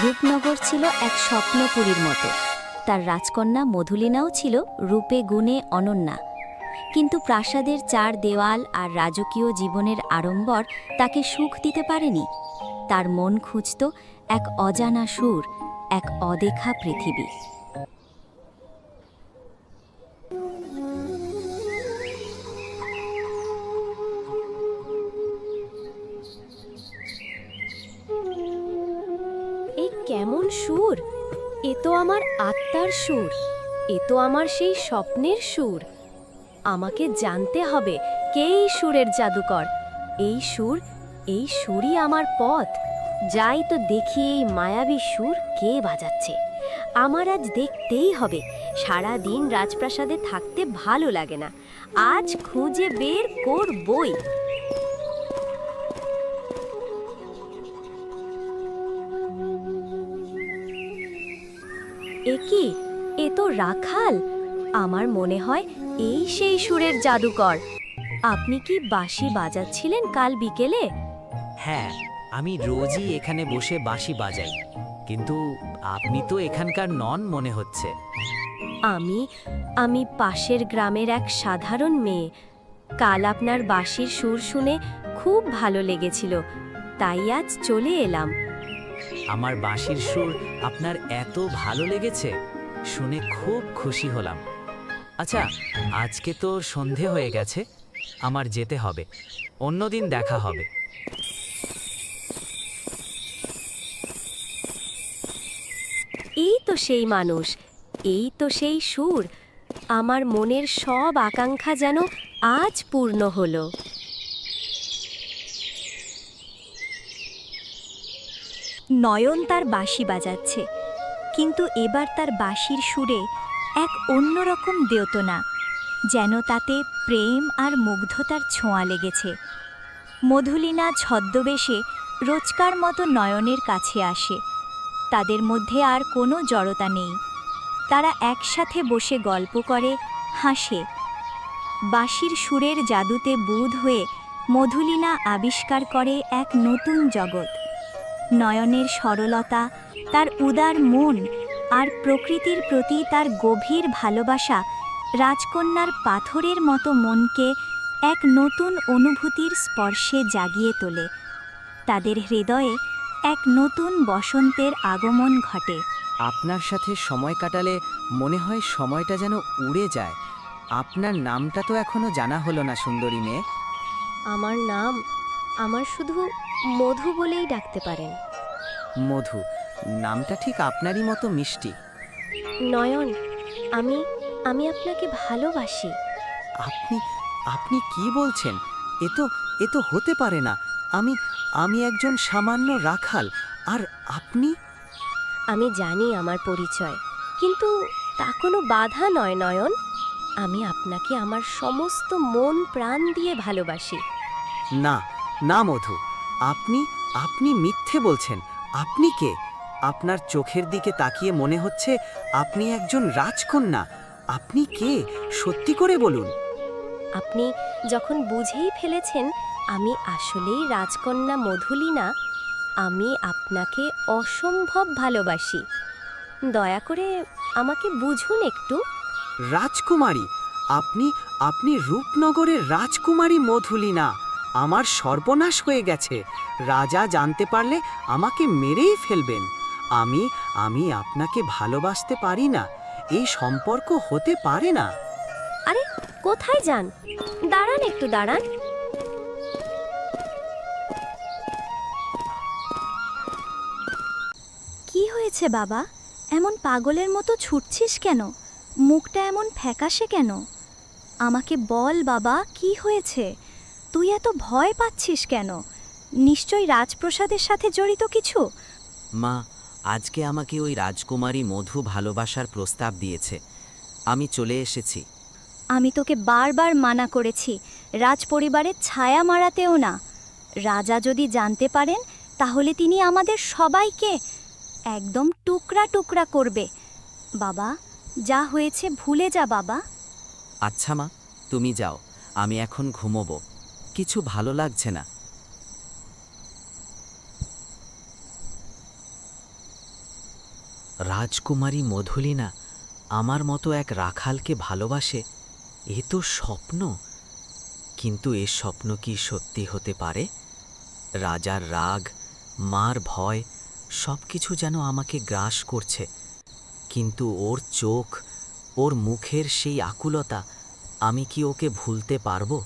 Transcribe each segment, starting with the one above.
রূপনগর ছিল এক স্বপ্নপুরীর মতো। তার রাজকন্যা মধুলিনাও ছিল রূপে গুণে অনন্যা। কিন্তু প্রাসাদের চার দেওয়াল আর রাজকীয় জীবনের আড়ম্বর তাকে সুখ দিতে পারেনি। তার মন খুঁজত এক অজানা সুর, এক অদেখা পৃথিবী। এই কেমন সুর! এ তো আমার আত্মার সুর, এ তো আমার সেই স্বপ্নের সুর। আমাকে জানতে হবে কে এই সুরের জাদুকর। এই সুরই আমার পথ। যাই তো দেখি এই মায়াবী সুর কে বাজাচ্ছে। আমার আজ দেখতেই হবে। সারা দিন রাজপ্রাসাদে থাকতে ভালো লাগে না, আজ খুঁজে বের করবই। এ কি? এ তো রাখাল। আমার মনে হয় এই সেই সুরের জাদুকর। আপনি কি বাঁশি বাজাচ্ছিলেন কাল বিকেলে? হ্যাঁ, আমি রোজই এখানে বসে বাঁশি বাজাই, কিন্তু আপনি তো এখানকার নন মনে হচ্ছে। আমি আমি পাশের গ্রামের এক সাধারণ মেয়ে। কাল আপনার বাঁশির সুর শুনে খুব ভালো লেগেছিল, তাই আজ চলে এলাম। আমার বাঁশির সুর আপনার এত ভালো লেগেছে শুনে খুব খুশি হলাম। আচ্ছা, আজকে তো সন্ধে হয়ে গেছে, আমার যেতে হবে। অন্যদিন দেখা হবে। এই তো সেই মানুষ, এই তো সেই সুর। আমার মনের সব আকাঙ্ক্ষা যেন আজ পূর্ণ হলো। নয়ন তার বাঁশি বাজাচ্ছে, কিন্তু এবার তার বাঁশির সুরে এক অন্যরকম দেওতনা, যেন তাতে প্রেম আর মুগ্ধতার ছোঁয়া লেগেছে। মধুলিনা ছদ্মবেশে রোজকার মতো নয়নের কাছে আসে। তাদের মধ্যে আর কোনো জড়তা নেই। তারা একসাথে বসে গল্প করে, হাসে। বাঁশির সুরের জাদুতে বুঁদ হয়ে মধুলিনা আবিষ্কার করে এক নতুন জগৎ। নয়নের সরলতা, তার উদার মন আর প্রকৃতির প্রতি তার গভীর ভালোবাসা রাজকন্যার পাথরের মতো মনকে এক নতুন অনুভূতির স্পর্শে জাগিয়ে তোলে। তাদের হৃদয়ে এক নতুন বসন্তের আগমন ঘটে। আপনার সাথে সময় কাটালে মনে হয় সময়টা যেন উড়ে যায়। আপনার নামটা তো এখনো জানা হলো না, সুন্দরী মেয়ে। আমার নাম, আমার শুধু মধু বলেই ডাকতে পারেন। মধু নামটা ঠিক আপনারই মতো মিষ্টি। নয়ন, আমি আমি আপনাকে ভালোবাসি। আপনি আপনি কি বলছেন? এ তো হতে পারে না। আমি আমি একজন সামান্য রাখাল, আর আপনি? আমি জানি আমার পরিচয়, কিন্তু তা কোনো বাধা নয় নয়ন। আমি আপনাকে আমার সমস্ত মন প্রাণ দিয়ে ভালোবাসি। না না মধু, আপনি আপনি মিথ্যে বলছেন। আপনি কে? আপনার চোখের দিকে তাকিয়ে মনে হচ্ছে আপনি একজন রাজকন্যা। আপনি কে? সত্যি করে বলুন। আপনি যখন বুঝেই ফেলেছেন আমি আসলেই রাজকন্যা মধুলিনা, আমি আপনাকে অসম্ভব ভালোবাসি। দয়া করে আমাকে বুঝুন একটু। রাজকুমারী? আপনি আপনি রূপনগরের রাজকুমারী মধুলিনা? আমার সর্বনাশ হয়ে গেছে। রাজা জানতে পারলে আমাকে মেরেই ফেলবেন। আমি আমি আপনাকে ভালোবাসতে পারি না। এই সম্পর্ক হতে পারে না। আরে কোথায় যান? দাঁড়ান, একটু দাঁড়ান। কি হয়েছে বাবা? এমন পাগলের মতো ছুটছিস কেন? মুখটা এমন ফ্যাকাশে কেন? আমাকে বল বাবা, কি হয়েছে? তুই এত ভয় পাচ্ছিস কেন? নিশ্চয়ই রাজপ্রসাদের সাথে জড়িত কিছু। মা, আজকে আমাকে ওই রাজকুমারী মধু ভালোবাসার প্রস্তাব দিয়েছে। আমি চলে এসেছি। আমি তোকে বারবার মানা করেছি রাজপরিবারের ছায়া মারাতেও না। রাজা যদি জানতে পারেন তাহলে তিনি আমাদের সবাইকে একদম টুকরা টুকরা করবে। বাবা, যা হয়েছে ভুলে যা বাবা। আচ্ছা মা, তুমি যাও, আমি এখন ঘুমোবো। কিছু ভালো লাগছে না। রাজকুমারী মধুলিনা আমার মতো এক রাখালকে ভালোবাসে, এ তো স্বপ্ন। কিন্তু এ স্বপ্ন কি সত্যি হতে পারে? রাজার রাগ, মার ভয়, সব কিছু যেন আমাকে গ্রাস করছে। কিন্তু ওর চোখ, ওর মুখের সেই আকুলতা, আমি কি ওকে ভুলতে পারবো?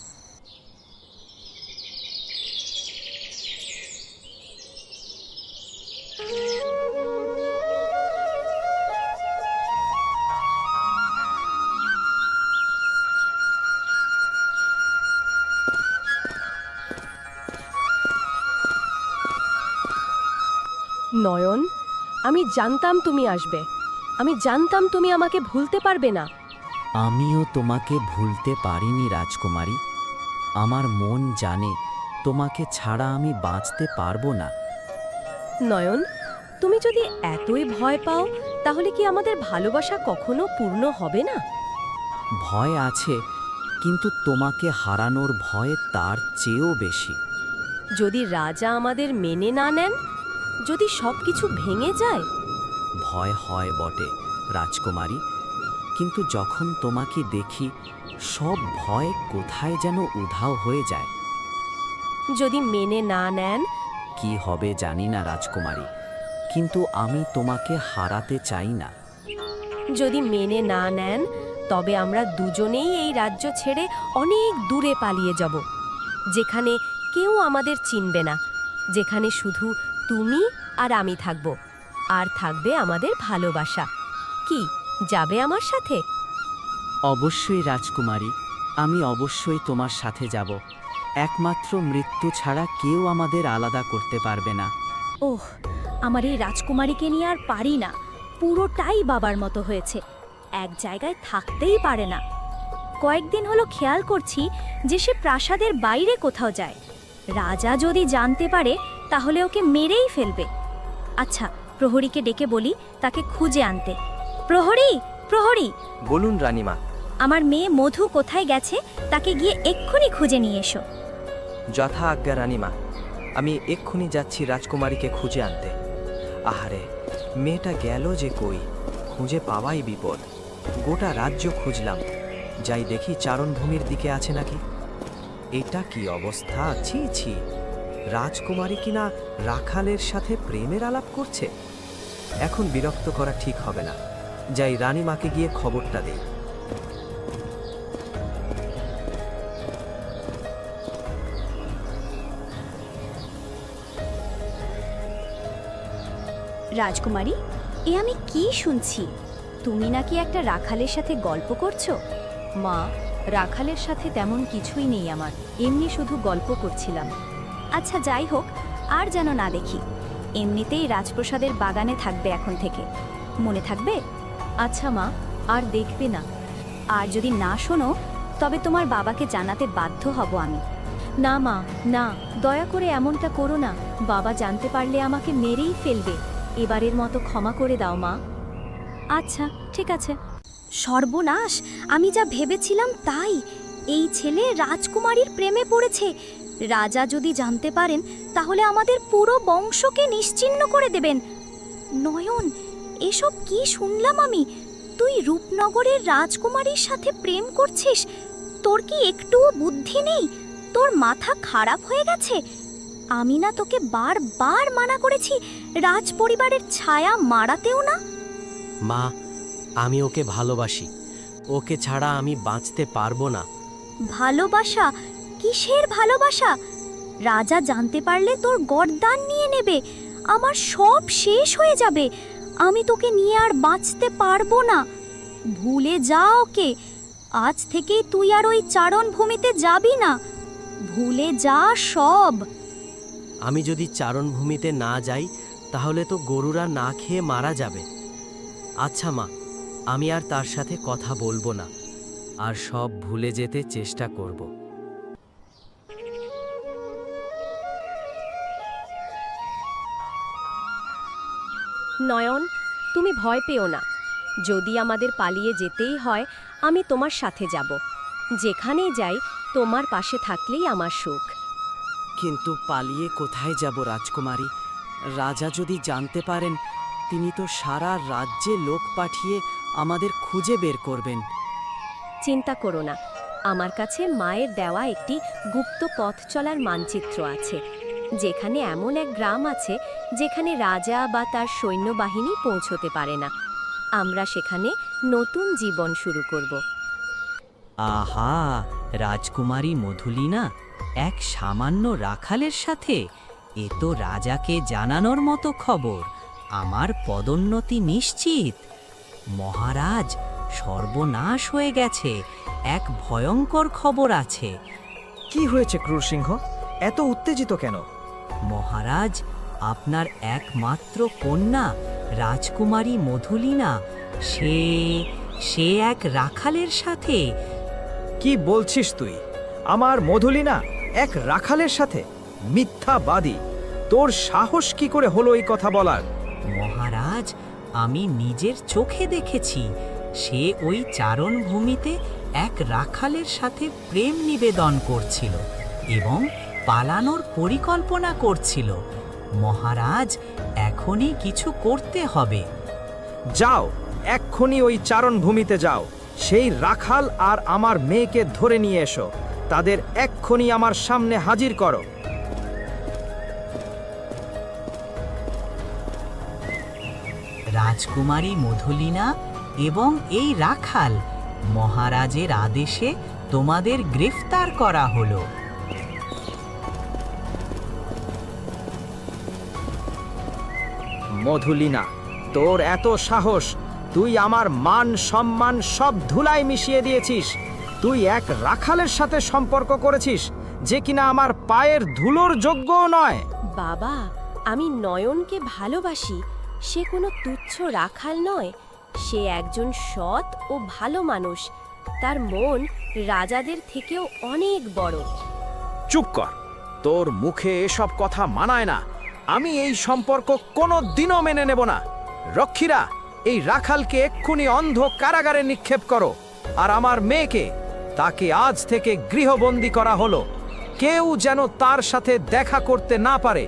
নয়ন, আমি জানতাম তুমি আসবে। আমি জানতাম তুমি আমাকে ভুলতে পারবে না। আমিও তোমাকে ভুলতে পারিনি রাজকুমারী। আমার মন জানে তোমাকে ছাড়া আমি বাঁচতে পারবো না। নয়ন, তুমি যদি এতই ভয় পাও, তাহলে কি আমাদের ভালোবাসা কখনো পূর্ণ হবে না? ভয় আছে, কিন্তু তোমাকে হারানোর ভয় তার চেয়েও বেশি। যদি রাজা আমাদের মেনে না নেন, যদি সবকিছু ভেঙে যায়? ভয় হয় বটে রাজকুমারী, কিন্তু যখন তোমাকে দেখি সব ভয় কোথায় যেন উধাও হয়ে যায়। যদি মেনে না নেন? কি হবে জানি না রাজকুমারী, কিন্তু আমি তোমাকে হারাতে চাই না। যদি মেনে না নেন, তবে আমরা দুজনেই এই রাজ্য ছেড়ে অনেক দূরে পালিয়ে যাব, যেখানে কেউ আমাদের চিনবে না, যেখানে শুধু তুমি আর আমি থাকব, আর থাকবে আমাদের ভালোবাসা। কি, যাবে আমার সাথে? অবশ্যই রাজকুমারী, আমি অবশ্যই তোমার সাথে যাব। একমাত্র মৃত্যু ছাড়া কেউ আমাদের আলাদা করতে পারবে না। ওহ, আমার এই রাজকুমারীকে নিয়ে আর পারি না। পুরোটাই বাবার মতো হয়েছে, এক জায়গায় থাকতেই পারে না। কয়েকদিন হলো খেয়াল করছি যে সে প্রাসাদের বাইরে কোথাও যায়। রাজা যদি জানতে পারে তাহলে ওকে মেরেই ফেলবে। আচ্ছা, প্রহরীকে ডেকে বলি তাকে খুঁজে আনতে। প্রহরী, প্রহরী! বলুন রানীমা। আমার মেয়ে মধু কোথায় গেছে তাকে গিয়ে এক্ষুনি খুঁজে নিয়ে এসো। যথা আজ্ঞা রানীমা, আমি এক্ষুনি যাচ্ছি রাজকুমারীকে খুঁজে আনতে। আহারে, মেয়েটা গেল যে কই, খুঁজে পাওয়াই বিপদ। গোটা রাজ্য খুঁজলাম, যাই দেখি চারণভূমির দিকে আছে নাকি। এটা কি অবস্থা! ছি ছি, রাজকুমারী কিনা রাখালের সাথে প্রেমের আলাপ করছে। এখন বিরক্ত করা ঠিক হবে না, যাই রানীমাকে গিয়ে খবরটা দেই। রাজকুমারী, এ আমি কি শুনছি? তুমি নাকি একটা রাখালের সাথে গল্প করছো? মা, রাখালের সাথে তেমন কিছুই নেই আমার, এমনি শুধু গল্প করছিলাম। আচ্ছা, যাই হোক, আর যেন না দেখি। এমনিতেই রাজপ্রসাদের বাগানে থাকবে এখন থেকে, মনে থাকবে? আচ্ছা মা, আর দেখবে না। আর যদি না শোনো তবে তোমার বাবাকে জানাতে বাধ্য হব আমি। না মা, না, দয়া করে এমনটা করো না। বাবা জানতে পারলে আমাকে মেরেই ফেলবে। এবারের মতো ক্ষমা করে দাও মা। আচ্ছা, ঠিক আছে। সর্বনাশ, আমি যা ভেবেছিলাম তাই। এই ছেলে রাজকুমারীর প্রেমে পড়েছে। রাজা যদি জানতে পারেন তাহলে আমাদের পুরো বংশকে নিশ্চিহ্ন করে দেবেন। নয়ন, এসব কি শুনলাম আমি? তুই রূপনগরের রাজকুমারীর সাথে প্রেম করছিস? তোর কি একটুও বুদ্ধি নেই? তোর মাথা খারাপ হয়ে গেছে? আমি না তোকে বারবার মানা করেছি রাজ পরিবারের ছায়া মারাতেও না? মা, আমি ওকে ভালোবাসি। ওকে ছাড়া আমি বাঁচতে পারবো না। ভালোবাসা? কিসের ভালোবাসা? রাজা জানতে পারলে তোর গর্দান নিয়ে নেবে। আমার সব শেষ হয়ে যাবে। আমি তোকে নিয়ে আর বাঁচতে পারবো না। ভুলে যা ওকে। আজ থেকেই তুই আর ওই চারণভূমিতে যাবি না। ভুলে যা সব। আমি যদি চারণভূমিতে না যাই তাহলে তো গরুরা না খেয়ে মারা যাবে। আচ্ছা মা, আমি আর তার সাথে কথা বলবো না, আর সব ভুলে যেতে চেষ্টা করব। নয়ন, তুমি ভয় পেও না। যদি আমাদের পালিয়ে যেতেই হয়, আমি তোমার সাথে যাব। যেখানেই যাই, তোমার পাশে থাকলেই আমার সুখ। কিন্তু পালিয়ে কোথায় যাব রাজকুমারী? রাজা যদি জানতে পারেন তিনি তো সারা রাজ্যে লোক পাঠিয়ে আমাদের খুঁজে বের করবেন। চিন্তা করো না, আমার কাছে মায়ের দেওয়া একটি গুপ্ত পথ চলার মানচিত্র আছে, যেখানে এমন এক গ্রাম আছে যেখানে রাজা বা তার সৈন্যবাহিনী পৌঁছতে পারে না। আমরা সেখানে নতুন জীবন শুরু করব। আহা, রাজকুমারী মধুলিনা এক সামান্য রাখালের সাথে? এ তো রাজাকে জানানোর মতো খবর। আমার পদোন্নতি নিশ্চিত। মহারাজ, সর্বনাশ হয়ে গেছে। এক ভয়ঙ্কর খবর আছে। কি হয়েছে ক্রুর সিংহ? এত উত্তেজিত কেন? মহারাজ, আপনার একমাত্র কন্যা রাজকুমারী মধুলিনা সে এক রাখালের সাথে। কি বলছিস তুই? আমার মধুলিনা এক রাখালের সাথে? মিথ্যাবাদী! তোর সাহস কি করে হলো এই কথা বলার? মহারাজ, আমি নিজের চোখে দেখেছি। সে ওই চারণভূমিতে এক রাখালের সাথে প্রেম নিবেদন করছিল এবং পালানোর পরিকল্পনা করছিল। মহারাজ, এখনই কিছু করতে হবে। যাও, এক্ষুনি ওই চারণভূমিতে যাও। সেই রাখাল আর আমার মেয়েকে ধরে নিয়ে এসো। তাদের এক্ষুনি আমার সামনে হাজির করো। রাজকুমারী মধুলিনা এবং এই রাখাল, মহারাজের আদেশে তোমাদের গ্রেফতার করা হলো। মধুলিনা, তোর এত সাহস! তুই আমার মান সম্মান সব ধুলায় মিশিয়ে দিয়েছিস। তুই এক রাখালের সাথে সম্পর্ক করেছিস যে কিনা আমার পায়ের ধুলোর যোগ্যও নয়। বাবা, আমি নয়নকে ভালোবাসি। সে কোনো তুচ্ছ রাখাল নয়। সে একজন সৎ ও ভালো মানুষ। তার মন রাজাদের থেকেও অনেক বড়। চুপ কর! তোর মুখে এসব কথা মানায় না। আমি এই সম্পর্ক কোনো দিনও মেনে নেব না। রক্ষীরা, এই রাখালকে এক্ষুনি অন্ধ কারাগারে নিক্ষেপ করো। আর আমার মেয়েকে, তাকে আজ থেকে গৃহবন্দী করা হলো। কেউ যেন তার সাথে দেখা করতে না পারে।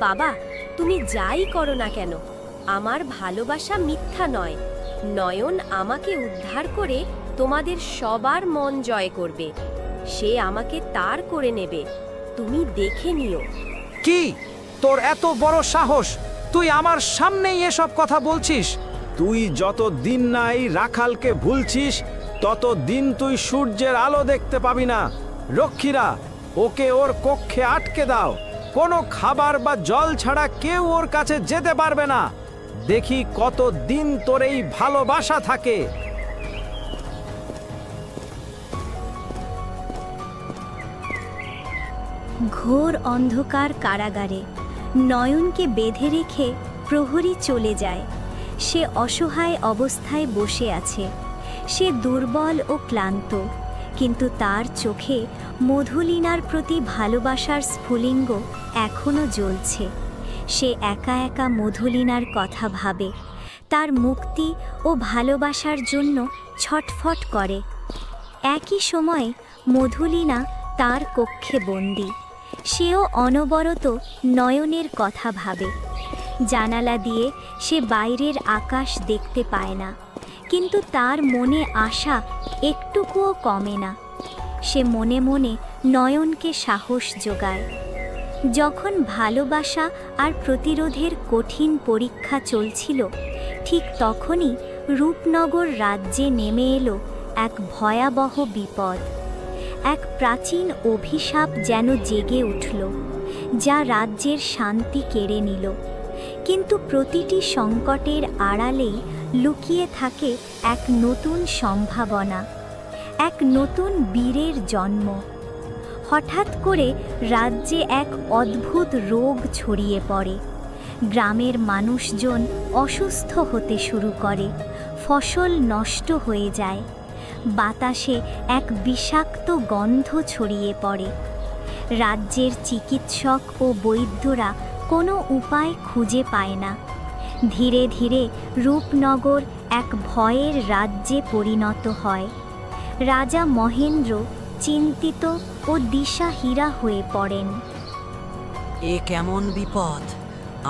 বাবা, তুমি যাই করো না কেন, আমার ভালোবাসা মিথ্যা নয়। নয়ন আমাকে উদ্ধার করে তোমাদের সবার মন জয় করবে। সে আমাকে তার করে নেবে। তুমি দেখে নিও। কি তোর এত বড় সাহস? তুই আমার সামনেই এসব কথা বলছিস? তুই যত দিন না এই রাখালকে ভুলছিস, তত দিন তুই সূর্যের আলো দেখতে পাবি না। রক্ষীরা, ওকে ওর কক্ষে আটকে দাও। কোনো খাবার বা জল ছাড়া কেউ ওর কাছে যেতে পারবে না। দেখি কত দিন তোর এই ভালোবাসা থাকে। ঘোর অন্ধকার কারাগারে নয়নকে বেঁধে রেখে প্রহরী চলে যায়। সে অসহায় অবস্থায় বসে আছে। সে দুর্বল ও ক্লান্ত, কিন্তু তার চোখে মধুলিনার প্রতি ভালোবাসার স্ফুলিঙ্গ এখনো জ্বলছে। সে একা একা মধুলিনার কথা ভাবে, তার মুক্তি ও ভালোবাসার জন্য ছটফট করে। একই সময়ে মধুলিনা তার কক্ষে বন্দী। সেও অনবরত নয়নের কথা ভাবে। জানালা দিয়ে সে বাইরের আকাশ দেখতে পায় না, কিন্তু তার মনে আশা একটুকুও কমে না। সে মনে মনে নয়নকে সাহস যোগায়। যখন ভালোবাসা আর প্রতিরোধের কঠিন পরীক্ষা চলছিল, ঠিক তখনই রূপনগর রাজ্যে নেমে এলো এক ভয়াবহ বিপদ। এক প্রাচীন অভিশাপ যেন জেগে উঠল, যা রাজ্যের শান্তি কেড়ে নিল। কিন্তু প্রতিটি সংকটের আড়ালেই লুকিয়ে থাকে এক নতুন সম্ভাবনা, এক নতুন বীরের জন্ম। হঠাৎ করে রাজ্যে এক অদ্ভুত রোগ ছড়িয়ে পড়ে। গ্রামের মানুষজন অসুস্থ হতে শুরু করে, ফসল নষ্ট হয়ে যায়। বাতাসে এক বিষাক্ত গন্ধ ছড়িয়ে পড়ে। রাজ্যের চিকিৎসক ও বৈদ্যরা কোনো উপায় খুঁজে পায় না। ধীরে ধীরে রূপনগর এক ভয়ের রাজ্যে পরিণত হয়। রাজা মহেন্দ্র চিন্তিত ও দিশাহীরা হয়ে পড়েন। এ কেমন বিপদ!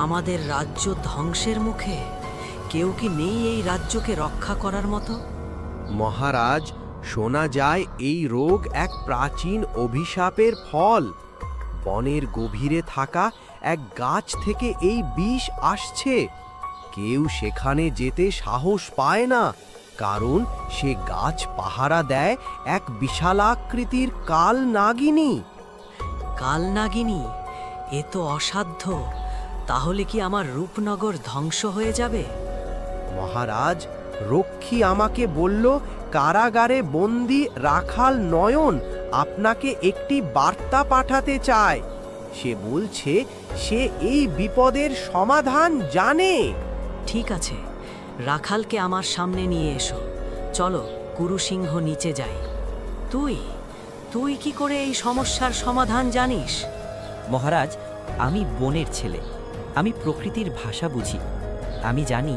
আমাদের রাজ্য ধ্বংসের মুখে। কেউ কি নেই এই রাজ্যকে রক্ষা করার মতো? মহারাজ, শোনা যায় এই রোগ এক প্রাচীন অভিশাপের ফল। বনের গভীরে থাকা এক গাছ থেকে এই বিষ আসছে। কেউ সেখানে যেতে সাহস পায় না, কারণ সে গাছ পাহারা দেয় এক বিশালাকৃতির কাল নাগিনী। কালনাগিনী, এ তো অসাধ্য। তাহলে কি আমার রূপনগর ধ্বংস হয়ে যাবে? মহারাজ, রক্ষী আমাকে বলল কারাগারে বন্দি রাখাল নয়ন আপনাকে একটি বার্তা পাঠাতে চায়। সে বলছে সে এই বিপদের সমাধান জানে। ঠিক আছে, রাখালকে আমার সামনে নিয়ে এসো। চলো কুরুসিংহ নিচে যাই। তুই তুই কি করে এই সমস্যার সমাধান জানিস? মহারাজ, আমি বনের ছেলে। আমি প্রকৃতির ভাষা বুঝি। আমি জানি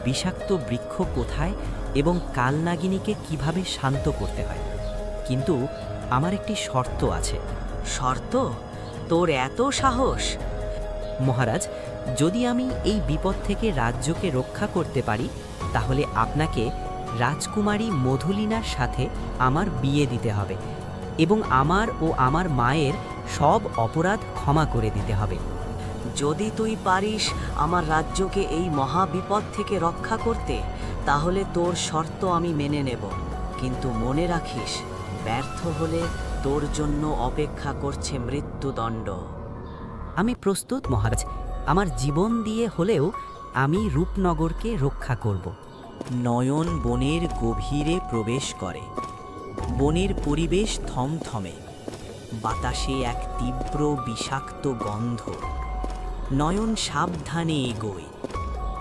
বিষাক্ত বৃক্ষ কোথায় এবং কালনাগিনীকে কিভাবে শান্ত করতে হয়। কিন্তু আমার একটি শর্ত আছে। শর্ত? তোর এত সাহস? মহারাজ, যদি আমি এই বিপদ থেকে রাজ্যকে রক্ষা করতে পারি, তাহলে আপনাকে রাজকুমারী মধুলিনার সাথে আমার বিয়ে দিতে হবে এবং আমার ও আমার মায়ের সব অপরাধ ক্ষমা করে দিতে হবে। যদি তুই পারিস আমার রাজ্যকে এই মহাবিপদ থেকে রক্ষা করতে, তাহলে তোর শর্ত আমি মেনে নেব। কিন্তু মনে রাখিস, ব্যর্থ হলে তোর জন্য অপেক্ষা করছে মৃত্যুদণ্ড। আমি প্রস্তুত মহারাজ। আমার জীবন দিয়ে হলেও আমি রূপনগরকে রক্ষা করব। নয়ন বনের গভীরে প্রবেশ করে। বনের পরিবেশ থমথমে, বাতাসে এক তীব্র বিষাক্ত গন্ধ। নয়ন সাবধানে এগোয়,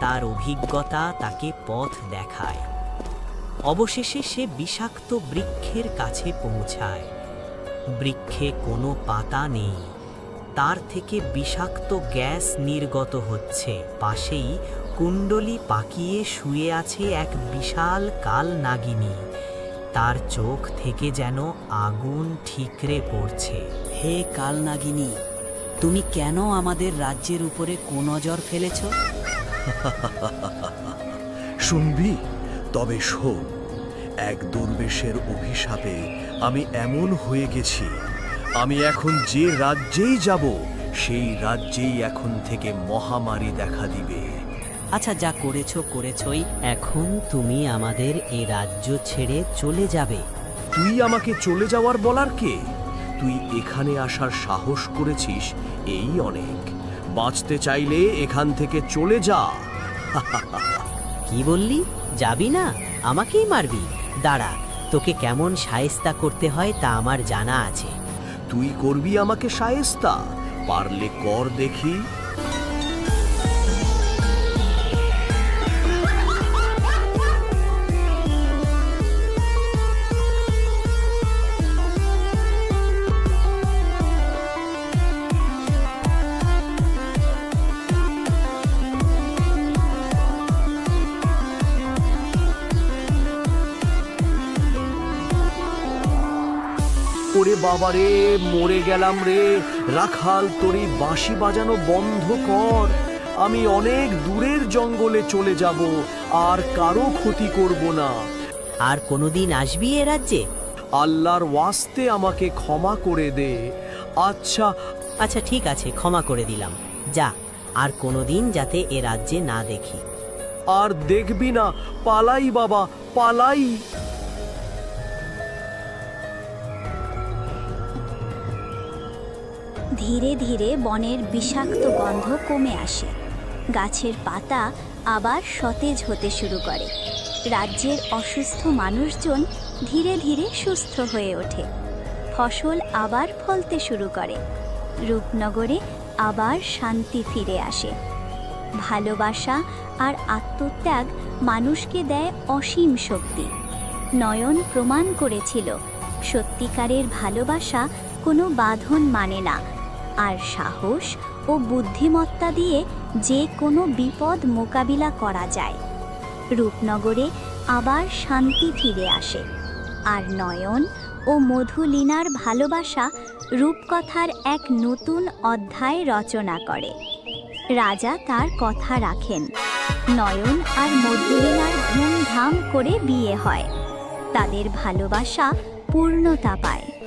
তার অভিজ্ঞতা তাকে পথ দেখায়। অবশেষে সে বিষাক্ত বৃক্ষের কাছে পৌঁছায়। বৃক্ষে কোনো পাতা নেই, তার থেকে বিষাক্ত গ্যাস নির্গত হচ্ছে। পাশেই কুণ্ডলী পাকিয়ে শুয়ে আছে এক বিশাল কাল নাগিনী। তার চোখ থেকে যেন আগুন ঠিকরে পড়ছে। হে কালনাগিনী, তুমি কেন আমাদের রাজ্যের উপরে কুনজর ফেলেছ? শুনবি? তবে শোন, এক দুর্বেশের অভিশাপে আমি এমন হয়ে গেছি, আমি এখন যে রাজ্যেই যাব সেই রাজ্যেই এখন থেকে মহামারী দেখা দিবে। আচ্ছা, যা করেছো করেছই। এখন তুমি আমাদের এই রাজ্য ছেড়ে চলে যাবে। তুই আমাকে চলে যাওয়ার বলার কে? তুই এখানে আসার সাহস করেছিস, এই অনেক। বাঁচতে চাইলে এখান থেকে চলে যা। কি বললি? যাবি না? আমাকেই মারবি? দাঁড়া, তোকে কেমন শায়েস্তা করতে হয় তা আমার জানা আছে। তুই করবি আমাকে শায়েস্তা? পারলে কর দেখি। ওরে বাবারে, মরে গেলাম রে। রাখাল, তোর এই বাঁশি বাজানো বন্ধ কর। আমি অনেক দূরের জঙ্গলে চলে যাব, আর কারো ক্ষতি করব না। আর কোনোদিন আসবি এ রাজ্যে? আল্লাহর ওয়াস্তে আমাকে ক্ষমা করে দে। আচ্ছা আচ্ছা, ঠিক আছে, ক্ষমা করে দিলাম। যা, আর কোনোদিন যাতে এ রাজ্যে না দেখি। আর দেখবি না। পালাই বাবা, পালাই। ধীরে ধীরে বনের বিষাক্ত গন্ধ কমে আসে। গাছের পাতা আবার সতেজ হতে শুরু করে। রাজ্যের অসুস্থ মানুষজন ধীরে ধীরে সুস্থ হয়ে ওঠে। ফসল আবার ফলতে শুরু করে। রূপনগরে আবার শান্তি ফিরে আসে। ভালোবাসা আর আত্মত্যাগ মানুষকে দেয় অসীম শক্তি। নয়ন প্রমাণ করেছিল, সত্যিকারের ভালোবাসা কোনো বাঁধন মানে না, আর সাহস ও বুদ্ধিমত্তা দিয়ে যে কোনো বিপদ মোকাবিলা করা যায়। রূপনগরে আবার শান্তি ফিরে আসে, আর নয়ন ও মধুলিনার ভালোবাসা রূপকথার এক নতুন অধ্যায় রচনা করে। রাজা তার কথা রাখেন। নয়ন আর মধুলিনার ধুমধাম করে বিয়ে হয়। তাদের ভালোবাসা পূর্ণতা পায়।